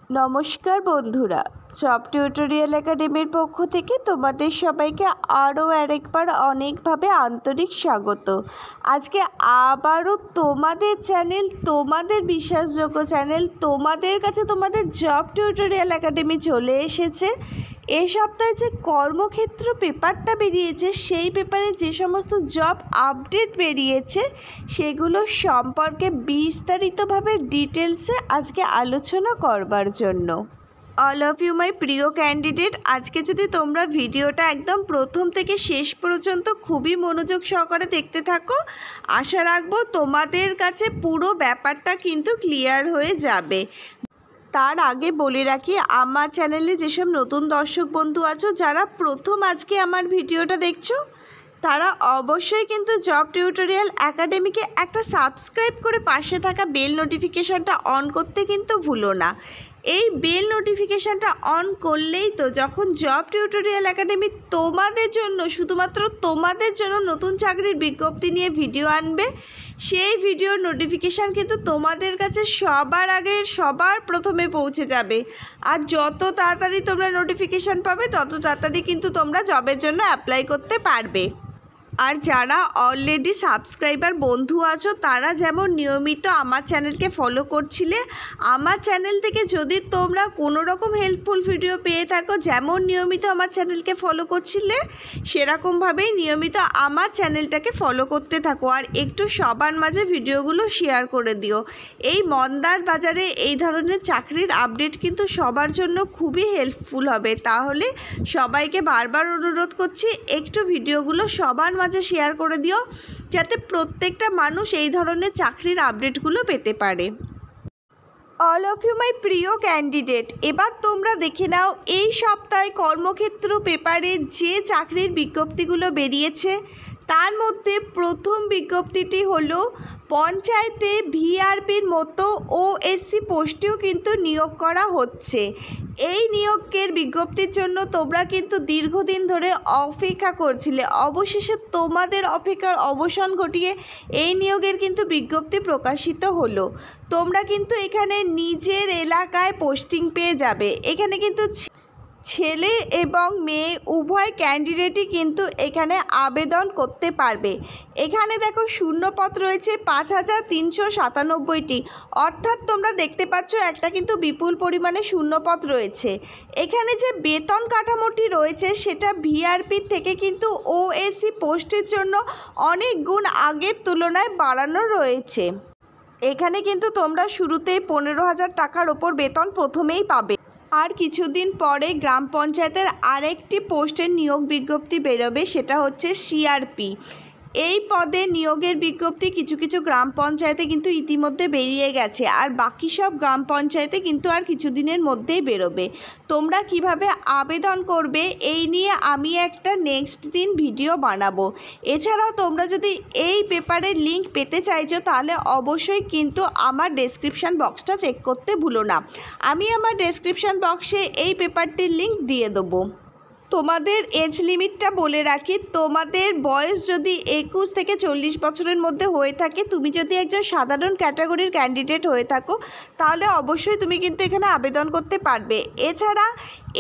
নমস্কার বন্ধুরা, job tutorial একাডেমির পক্ষ থেকে তোমাদের সবাইকে আরও আরেকবার অনেকভাবে আন্তরিক স্বাগত। আজকে আবারও তোমাদের চ্যানেল, তোমাদের বিশ্বাসযোগ্য চ্যানেল, তোমাদের কাছে তোমাদের জব টিউটোরিয়াল একাডেমি চলে এসেছে। এই সপ্তাহে যে কর্মক্ষেত্র পেপারটা বেরিয়েছে, সেই পেপারে যে সমস্ত জব আপডেট বেরিয়েছে সেগুলো সম্পর্কে বিস্তারিতভাবে ডিটেলসে আজকে আলোচনা করবার জন্য। অল অফ ইউ মাই প্রিয় ক্যান্ডিডেট, আজকে যদি তোমরা ভিডিওটা একদম প্রথম থেকে শেষ পর্যন্ত খুবই মনোযোগ সহকারে দেখতে থাকো, আশা রাখবো তোমাদের কাছে পুরো ব্যাপারটা কিন্তু ক্লিয়ার হয়ে যাবে। তার আগে বলে রাখি, আমার চ্যানেলে যেসব নতুন দর্শক বন্ধু আছো, যারা প্রথম আজকে আমার ভিডিওটা দেখছো, তারা অবশ্যই কিন্তু জব টিউটোরিয়াল একাডেমিকে একটা সাবস্ক্রাইব করে পাশে থাকা বেল নোটিফিকেশানটা অন করতে কিন্তু ভুলো না। এই বেল নোটিফিকেশানটা অন করলেই তো যখন জব টিউটোরিয়াল একাডেমি তোমাদের জন্য, শুধুমাত্র তোমাদের জন্য নতুন চাকরির বিজ্ঞপ্তি নিয়ে ভিডিও আনবে, সেই ভিডিওর নোটিফিকেশান কিন্তু তোমাদের কাছে সবার আগে, সবার প্রথমে পৌঁছে যাবে। আর যত তাড়াতাড়ি তোমরা নোটিফিকেশান পাবে, তত তাড়াতাড়ি কিন্তু তোমরা জবের জন্য অ্যাপ্লাই করতে পারবে। আর যারা অলরেডি সাবস্ক্রাইবার বন্ধু আছো, তারা যেমন নিয়মিত আমার চ্যানেলকে ফলো করছিলে, আমার চ্যানেল থেকে যদি তোমরা কোনো রকম হেল্পফুল ভিডিও পেয়ে থাকো, যেমন নিয়মিত আমার চ্যানেলকে ফলো করছিলে, সেরকমভাবেই নিয়মিত আমার চ্যানেলটাকে ফলো করতে থাকো। আর একটু সবার মাঝে ভিডিওগুলো শেয়ার করে দিও। এই মন্দার বাজারে এই ধরনের চাকরির আপডেট কিন্তু সবার জন্য খুবই হেল্পফুল হবে। তাহলে সবাইকে বারবার অনুরোধ করছি, একটু ভিডিওগুলো সবার মাঝে শেয়ার করে দিও, যাতে প্রত্যেকটা মানুষ এই ধরনের চাকরির আপডেটগুলো পেতে পারে। অল অফ ইউ মাই প্রিয় ক্যান্ডিডেট, এবার তোমরা দেখে নাও এই সপ্তাহে কর্মক্ষেত্র পেপারে যে চাকরির বিজ্ঞপ্তিগুলো বেরিয়েছে, তার মধ্যে প্রথম বিজ্ঞপ্তিটি হলো পঞ্চায়েতে ভিআরপির মতো ওএসসি পোস্টেও কিন্তু নিয়োগ করা হচ্ছে। এই নিয়োগের বিজ্ঞপ্তির জন্য তোমরা কিন্তু দীর্ঘদিন ধরে অপেক্ষা করছিলে। অবশেষে তোমাদের অপেক্ষার অবসান ঘটিয়ে এই নিয়োগের কিন্তু বিজ্ঞপ্তি প্রকাশিত হলো। তোমরা কিন্তু এখানে নিজের এলাকায় পোস্টিং পেয়ে যাবে। এখানে কিন্তু ছেলে এবং মেয়ে উভয় ক্যান্ডিডেটই কিন্তু এখানে আবেদন করতে পারবে। এখানে দেখো শূন্যপদ রয়েছে 5397টি, অর্থাৎ তোমরা দেখতে পাচ্ছ একটা কিন্তু বিপুল পরিমাণে শূন্যপদ রয়েছে। এখানে যে বেতন কাঠামোটি রয়েছে, সেটা ভিআরপির থেকে কিন্তু ওএসসি পোস্টের জন্য অনেক গুণ আগের তুলনায় বাড়ানো রয়েছে। এখানে কিন্তু তোমরা শুরুতেই 15,000 টাকার ওপর বেতন প্রথমেই পাবে। আর কিছুদিন পরে গ্রাম পঞ্চায়েতের আরেকটি পোস্টের নিয়োগ বিজ্ঞপ্তি বেরোবে, সেটা হচ্ছে সিআরপি। এই পদে নিয়োগের বিজ্ঞপ্তি কিছু কিছু গ্রাম পঞ্চায়েতে কিন্তু ইতিমধ্যে বেরিয়ে গেছে, আর বাকি সব গ্রাম পঞ্চায়েতে কিন্তু আর কিছুদিনের মধ্যেই বেরোবে। তোমরা কিভাবে আবেদন করবে এই নিয়ে আমি একটা নেক্সট দিন ভিডিও বানাবো। এছাড়াও তোমরা যদি এই পেপারের লিঙ্ক পেতে চাইছো, তাহলে অবশ্যই কিন্তু আমার ডেসক্রিপশান বক্সটা চেক করতে ভুলো না। আমি আমার ডেসক্রিপশান বক্সে এই পেপারটির লিঙ্ক দিয়ে দেবো। তোমাদের এজ লিমিটটা বলে রাখি, তোমাদের বয়স যদি 21 থেকে 40 বছরের মধ্যে হয়ে থাকে, তুমি যদি একজন সাধারণ ক্যাটাগরির ক্যান্ডিডেট হয়ে থাকো, তাহলে অবশ্যই তুমি কিন্তু এখানে আবেদন করতে পারবে। এছাড়া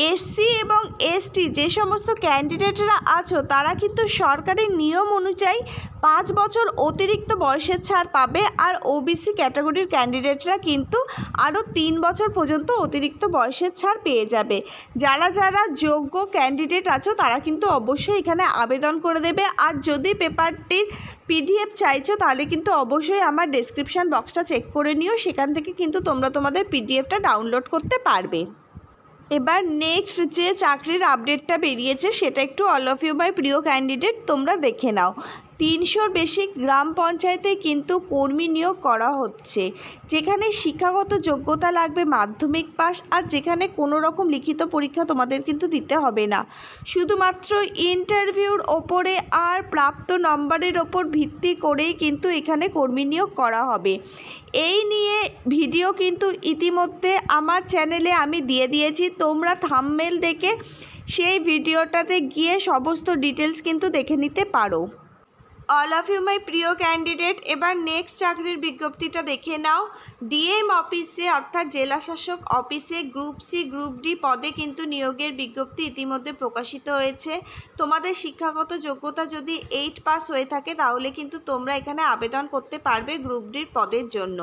এসসি এবং এসটি যে সমস্ত ক্যান্ডিডেটরা আছো, তারা কিন্তু সরকারি নিয়ম অনুযায়ী 5 বছর অতিরিক্ত বয়সের ছাড় পাবে। আর ওবিসি ক্যাটাগরির ক্যান্ডিডেটরা কিন্তু আরও 3 বছর পর্যন্ত অতিরিক্ত বয়সের ছাড় পেয়ে যাবে। যারা যারা যোগ্য ক্যান্ডিডেট আছো, তারা কিন্তু অবশ্যই এখানে আবেদন করে দেবে। আর যদি পেপারটির পিডিএফ চাইছো, তাহলে কিন্তু অবশ্যই আমার ডেসক্রিপশান বক্সটা চেক করে নিও, সেখান থেকে কিন্তু তোমরা তোমাদের পিডিএফটা ডাউনলোড করতে পারবে। এবার নেক্সট যে চাকরির আপডেটটা বেরিয়েছে, সেটা একটু অল অফ ইউ মাই প্রিয় ক্যান্ডিডেট তোমরা দেখে নাও। 300-র বেশি গ্রাম পঞ্চায়েতে কিন্তু কর্মী নিয়োগ করা হচ্ছে, যেখানে শিক্ষাগত যোগ্যতা লাগবে মাধ্যমিক পাস, আর যেখানে কোনো রকম লিখিত পরীক্ষা তোমাদের কিন্তু দিতে হবে না। শুধুমাত্র ইন্টারভিউর ওপরে আর প্রাপ্ত নম্বরের ওপর ভিত্তি করেই কিন্তু এখানে কর্মী নিয়োগ করা হবে। এই নিয়ে ভিডিও কিন্তু ইতিমধ্যে আমার চ্যানেলে আমি দিয়ে দিয়েছি। তোমরা থাম্বনেল দেখে সেই ভিডিওটাতে গিয়ে সমস্ত ডিটেলস কিন্তু দেখে নিতে পারো। অল অফ ইউ মাই প্রিয় ক্যান্ডিডেট, এবার নেক্সট চাকরির বিজ্ঞপ্তিটা দেখে নাও। ডিএম অফিসে অর্থাৎ জেলা শাসক অফিসে গ্রুপ সি গ্রুপ ডি পদে কিন্তু নিয়োগের বিজ্ঞপ্তি ইতিমধ্যে প্রকাশিত হয়েছে। তোমাদের শিক্ষাগত যোগ্যতা যদি 8 পাস হয়ে থাকে তাহলে কিন্তু তোমরা এখানে আবেদন করতে পারবে গ্রুপ ডির পদের জন্য।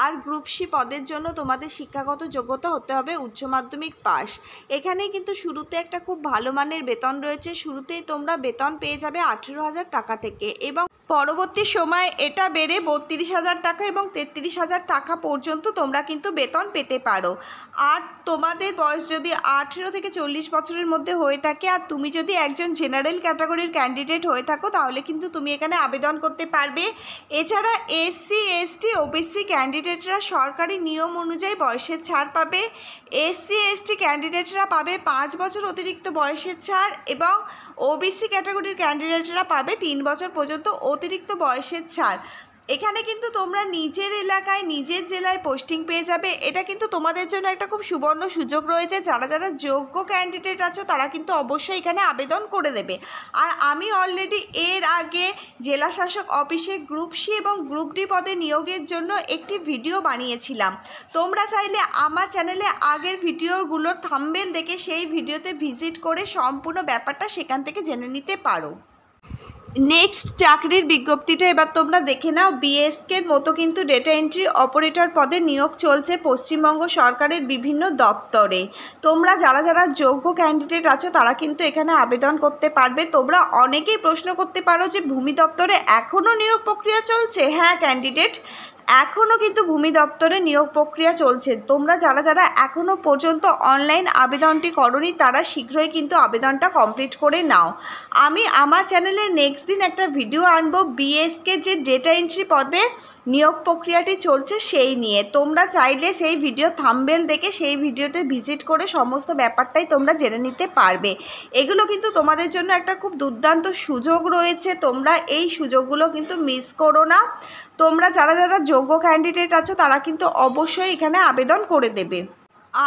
আর গ্রুপ সি পদের জন্য তোমাদের শিক্ষাগত যোগ্যতা হতে হবে উচ্চ মাধ্যমিক পাস। এখানে কিন্তু শুরুতে একটা খুব ভালো মানের বেতন রয়েছে। শুরুতেই তোমরা বেতন পেয়ে যাবে 18,000 টাকা থেকে এবং পরবর্তী সময় এটা বেড়ে 32,000 টাকা এবং 33,000 টাকা পর্যন্ত তোমরা কিন্তু বেতন পেতে পারো। আর তোমাদের বয়স যদি 18 থেকে 40 বছরের মধ্যে হয়ে থাকে আর তুমি যদি একজন জেনারেল ক্যাটাগরির ক্যান্ডিডেট হয়ে থাকো তাহলে কিন্তু তুমি এখানে আবেদন করতে পারবে। এছাড়া এসসি এসটি ওবিসি ক্যান্ডিডেটরা সরকারি নিয়ম অনুযায়ী বয়সের ছাড় পাবে। এসসি এসটি ক্যান্ডিডেটরা পাবে 5 বছর অতিরিক্ত বয়সের ছাড় এবং ওবিসি ক্যাটাগরির ক্যান্ডিডেটরা পাবে 3 বছর পর্যন্ত অতিরিক্ত বয়সের ছাড়। এখানে কিন্তু তোমরা নিজের এলাকায় নিজের জেলায় পোস্টিং পেয়ে যাবে। এটা কিন্তু তোমাদের জন্য একটা খুব সুবর্ণ সুযোগ রয়েছে। যারা যারা যোগ্য ক্যান্ডিডেট আছো তারা কিন্তু অবশ্যই এখানে আবেদন করে দেবে। আর আমি অলরেডি এর আগে জেলা শাসক অফিসে গ্রুপ সি এবং গ্রুপ ডি পদে নিয়োগের জন্য একটি ভিডিও বানিয়েছিলাম। তোমরা চাইলে আমার চ্যানেলে আগের ভিডিওগুলোর থাম্বনেল দেখে সেই ভিডিওতে ভিজিট করে সম্পূর্ণ ব্যাপারটা সেখান থেকে জেনে নিতে পারো। নেক্সট চাকরির বিজ্ঞপ্তিটা এবার তোমরা দেখে নাও। বিএসকের মতো কিন্তু ডেটা এন্ট্রি অপারেটর পদে নিয়োগ চলছে পশ্চিমবঙ্গ সরকারের বিভিন্ন দপ্তরে। তোমরা যারা যারা যোগ্য ক্যান্ডিডেট আছো তারা কিন্তু এখানে আবেদন করতে পারবে। তোমরা অনেকেই প্রশ্ন করতে পারো যে ভূমি দপ্তরে এখনও নিয়োগ প্রক্রিয়া চলছে। হ্যাঁ ক্যান্ডিডেট, এখনও কিন্তু ভূমি দপ্তরে নিয়োগ প্রক্রিয়া চলছে। তোমরা যারা যারা এখনও পর্যন্ত অনলাইন আবেদনটি করোনি তারা শীঘ্রই কিন্তু আবেদনটা কমপ্লিট করে নাও। আমি আমার চ্যানেলে নেক্সট দিন একটা ভিডিও আনবো বিএসকে যে ডেটা এন্ট্রি পদে নিয়োগ প্রক্রিয়াটি চলছে সেই নিয়ে। তোমরা চাইলে সেই ভিডিও থাম্বনেল দেখে সেই ভিডিওতে ভিজিট করে সমস্ত ব্যাপারটাই তোমরা জেনে নিতে পারবে। এগুলো কিন্তু তোমাদের জন্য একটা খুব দুর্দান্ত সুযোগ রয়েছে। তোমরা এই সুযোগগুলো কিন্তু মিস করো না। তোমরা যারা যারা যোগ্য ক্যান্ডিডেট আছো তারা কিন্তু অবশ্যই এখানে আবেদন করে দেবে।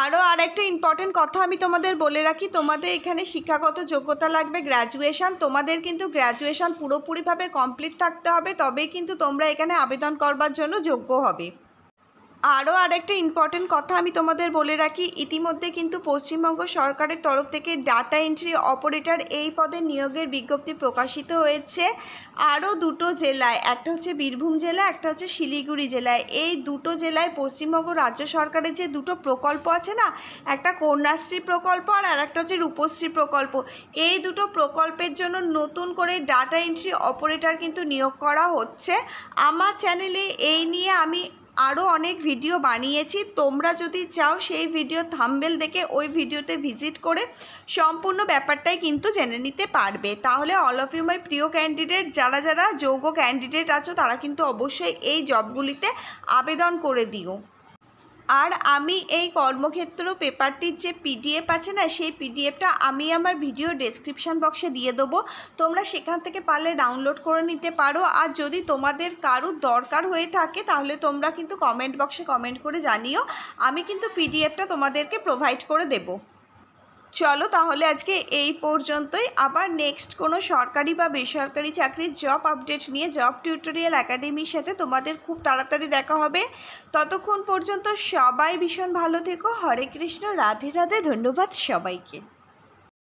আরও আরেকটা ইম্পর্টেন্ট কথা আমি তোমাদের বলে রাখি, তোমাদের এখানে শিক্ষাগত যোগ্যতা লাগবে গ্র্যাজুয়েশন। তোমাদের কিন্তু গ্র্যাজুয়েশন পুরোপুরিভাবে কমপ্লিট থাকতে হবে, তবেই কিন্তু তোমরা এখানে আবেদন করবার জন্য যোগ্য হবে। আরও আরেকটা ইম্পর্টেন্ট কথা আমি তোমাদের বলে রাখি, ইতিমধ্যে কিন্তু পশ্চিমবঙ্গ সরকারের তরফ থেকে ডাটা এন্ট্রি অপারেটর এই পদে নিয়োগের বিজ্ঞপ্তি প্রকাশিত হয়েছে আরও দুটো জেলায়। একটা হচ্ছে বীরভূম জেলা, একটা হচ্ছে শিলিগুড়ি জেলায়। এই দুটো জেলায় পশ্চিমবঙ্গ রাজ্য সরকারের যে দুটো প্রকল্প আছে না, একটা কন্যাশ্রী প্রকল্প আর একটা হচ্ছে রূপশ্রী প্রকল্প, এই দুটো প্রকল্পের জন্য নতুন করে ডাটা এন্ট্রি অপারেটর কিন্তু নিয়োগ করা হচ্ছে। আমার চ্যানেলে এই নিয়ে আমি আরও অনেক ভিডিও বানিয়েছি। তোমরা যদি চাও সেই ভিডিও থাম্বনেল দেখে ওই ভিডিওতে ভিজিট করে সম্পূর্ণ ব্যাপারটাই কিন্তু জেনে নিতে পারবে। তাহলে অল অফ ইউ মাই প্রিয় ক্যান্ডিডেট, যারা যারা যোগ্য ক্যান্ডিডেট আছো তারা কিন্তু অবশ্যই এই জবগুলিতে আবেদন করে দিও। আর আমি এই কর্মক্ষেত্র পেপারটির যে পিডিএফ আছে না, সেই পিডিএফটা আমি আমার ভিডিও ডেসক্রিপশান বক্সে দিয়ে দেবো। তোমরা সেখান থেকে পারলে ডাউনলোড করে নিতে পারো। আর যদি তোমাদের কারোর দরকার হয়ে থাকে তাহলে তোমরা কিন্তু কমেন্ট বক্সে কমেন্ট করে জানিও, আমি কিন্তু পিডিএফটা তোমাদেরকে প্রোভাইড করে দেবো। চলো তাহলে আজকে এই পর্যন্তই। আবার নেক্সট কোনো সরকারি বা বেসরকারি চাকরির জব আপডেট নিয়ে জব টিউটোরিয়াল একাডেমির সাথে তোমাদের খুব তাড়াতাড়ি দেখা হবে। ততক্ষণ পর্যন্ত সবাই ভীষণ ভালো থেকো। হরে কৃষ্ণ, রাধে রাধে, ধন্যবাদ সবাইকে।